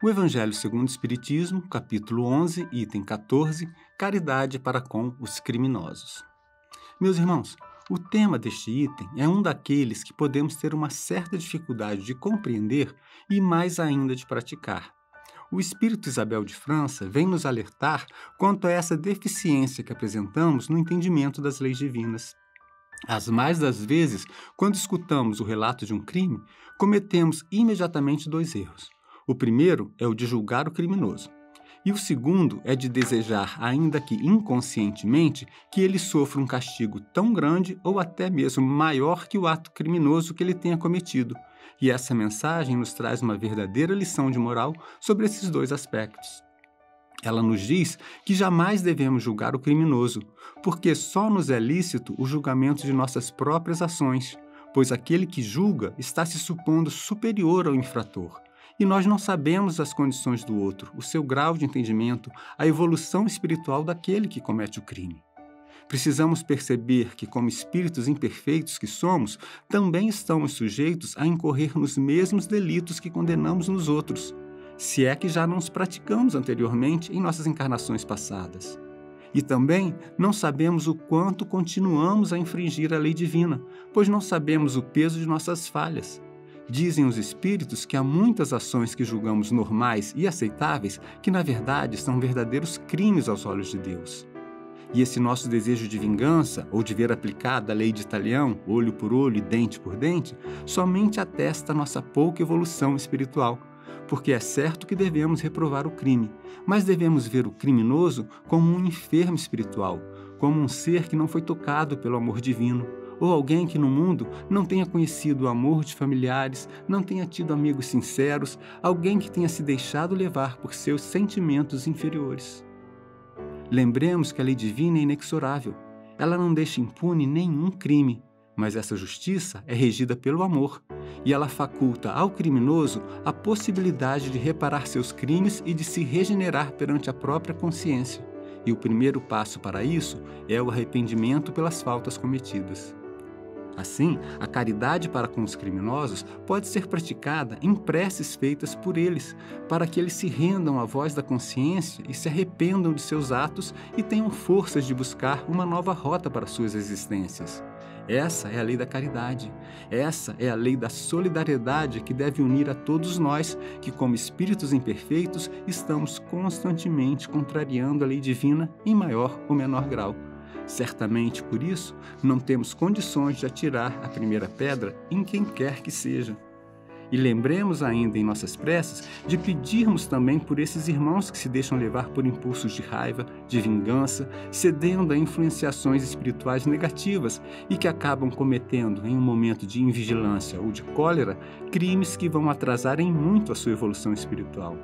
O Evangelho segundo o Espiritismo, capítulo 11, item 14, caridade para com os criminosos. Meus irmãos, o tema deste item é um daqueles que podemos ter uma certa dificuldade de compreender e mais ainda de praticar. O Espírito Isabel de França vem nos alertar quanto a essa deficiência que apresentamos no entendimento das leis divinas. As mais das vezes, quando escutamos o relato de um crime, cometemos imediatamente dois erros. O primeiro é o de julgar o criminoso. E o segundo é de desejar, ainda que inconscientemente, que ele sofra um castigo tão grande ou até mesmo maior que o ato criminoso que ele tenha cometido. E essa mensagem nos traz uma verdadeira lição de moral sobre esses dois aspectos. Ela nos diz que jamais devemos julgar o criminoso, porque só nos é lícito o julgamento de nossas próprias ações, pois aquele que julga está se supondo superior ao infrator. E nós não sabemos as condições do outro, o seu grau de entendimento, a evolução espiritual daquele que comete o crime. Precisamos perceber que, como espíritos imperfeitos que somos, também estamos sujeitos a incorrer nos mesmos delitos que condenamos nos outros, se é que já não os praticamos anteriormente em nossas encarnações passadas. E também não sabemos o quanto continuamos a infringir a lei divina, pois não sabemos o peso de nossas falhas. Dizem os espíritos que há muitas ações que julgamos normais e aceitáveis que, na verdade, são verdadeiros crimes aos olhos de Deus. E esse nosso desejo de vingança, ou de ver aplicada a lei de Talião, olho por olho e dente por dente, somente atesta a nossa pouca evolução espiritual, porque é certo que devemos reprovar o crime, mas devemos ver o criminoso como um enfermo espiritual, como um ser que não foi tocado pelo amor divino, ou alguém que no mundo não tenha conhecido o amor de familiares, não tenha tido amigos sinceros, alguém que tenha se deixado levar por seus sentimentos inferiores. Lembremos que a lei divina é inexorável. Ela não deixa impune nenhum crime, mas essa justiça é regida pelo amor, e ela faculta ao criminoso a possibilidade de reparar seus crimes e de se regenerar perante a própria consciência. E o primeiro passo para isso é o arrependimento pelas faltas cometidas. Assim, a caridade para com os criminosos pode ser praticada em preces feitas por eles, para que eles se rendam à voz da consciência e se arrependam de seus atos e tenham forças de buscar uma nova rota para suas existências. Essa é a lei da caridade. Essa é a lei da solidariedade que deve unir a todos nós que, como espíritos imperfeitos, estamos constantemente contrariando a lei divina em maior ou menor grau. Certamente, por isso, não temos condições de atirar a primeira pedra em quem quer que seja. E lembremos ainda em nossas preces de pedirmos também por esses irmãos que se deixam levar por impulsos de raiva, de vingança, cedendo a influenciações espirituais negativas e que acabam cometendo, em um momento de invigilância ou de cólera, crimes que vão atrasar em muito a sua evolução espiritual.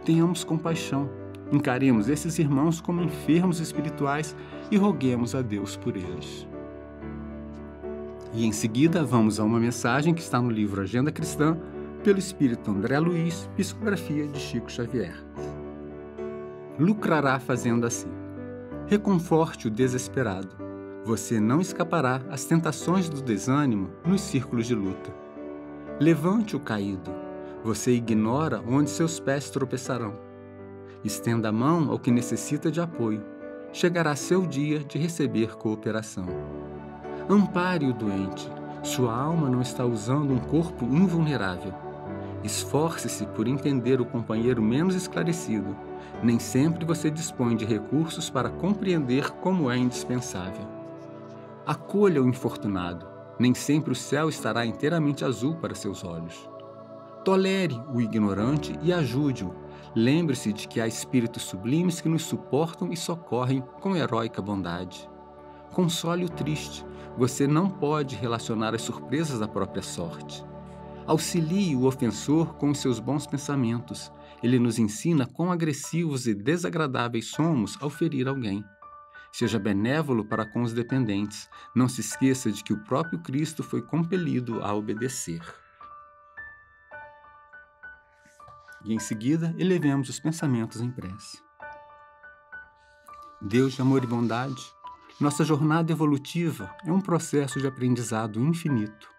Tenhamos compaixão. Encaremos esses irmãos como enfermos espirituais e roguemos a Deus por eles. E em seguida vamos a uma mensagem que está no livro Agenda Cristã, pelo Espírito André Luiz, psicografia de Chico Xavier. Lucrará fazendo assim. Reconforte o desesperado. Você não escapará às tentações do desânimo nos círculos de luta. Levante o caído. Você ignora onde seus pés tropeçarão. Estenda a mão ao que necessita de apoio. Chegará seu dia de receber cooperação. Ampare o doente. Sua alma não está usando um corpo invulnerável. Esforce-se por entender o companheiro menos esclarecido. Nem sempre você dispõe de recursos para compreender como é indispensável. Acolha o infortunado. Nem sempre o céu estará inteiramente azul para seus olhos. Tolere o ignorante e ajude-o. Lembre-se de que há espíritos sublimes que nos suportam e socorrem com heróica bondade. Console o triste. Você não pode relacionar as surpresas à própria sorte. Auxilie o ofensor com os seus bons pensamentos. Ele nos ensina quão agressivos e desagradáveis somos ao ferir alguém. Seja benévolo para com os dependentes. Não se esqueça de que o próprio Cristo foi compelido a obedecer. E em seguida, elevemos os pensamentos em prece. Deus de amor e bondade, nossa jornada evolutiva é um processo de aprendizado infinito.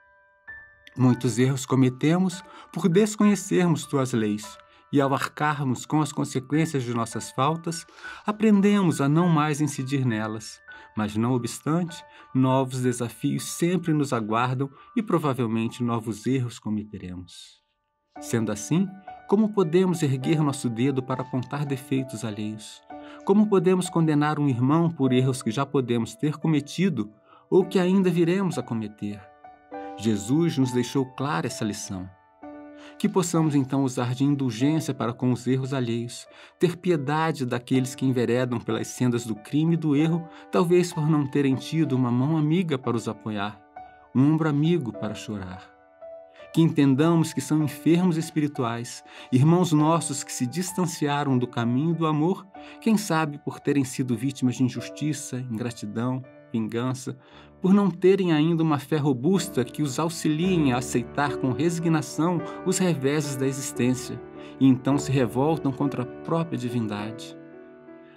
Muitos erros cometemos por desconhecermos tuas leis e ao arcarmos com as consequências de nossas faltas, aprendemos a não mais incidir nelas. Mas, não obstante, novos desafios sempre nos aguardam e provavelmente novos erros cometeremos. Sendo assim, como podemos erguer nosso dedo para apontar defeitos alheios? Como podemos condenar um irmão por erros que já podemos ter cometido ou que ainda viremos a cometer? Jesus nos deixou clara essa lição. Que possamos então usar de indulgência para com os erros alheios, ter piedade daqueles que enveredam pelas sendas do crime e do erro, talvez por não terem tido uma mão amiga para os apoiar, um ombro amigo para chorar. Que entendamos que são enfermos espirituais, irmãos nossos que se distanciaram do caminho do amor, quem sabe por terem sido vítimas de injustiça, ingratidão, vingança, por não terem ainda uma fé robusta que os auxiliem a aceitar com resignação os reveses da existência, e então se revoltam contra a própria divindade.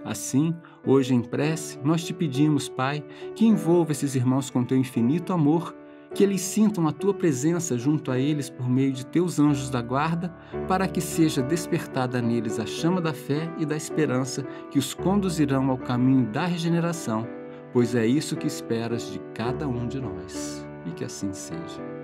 Assim, hoje em prece, nós te pedimos, Pai, que envolva esses irmãos com teu infinito amor, que eles sintam a tua presença junto a eles por meio de teus anjos da guarda, para que seja despertada neles a chama da fé e da esperança que os conduzirão ao caminho da regeneração, pois é isso que esperas de cada um de nós. E que assim seja.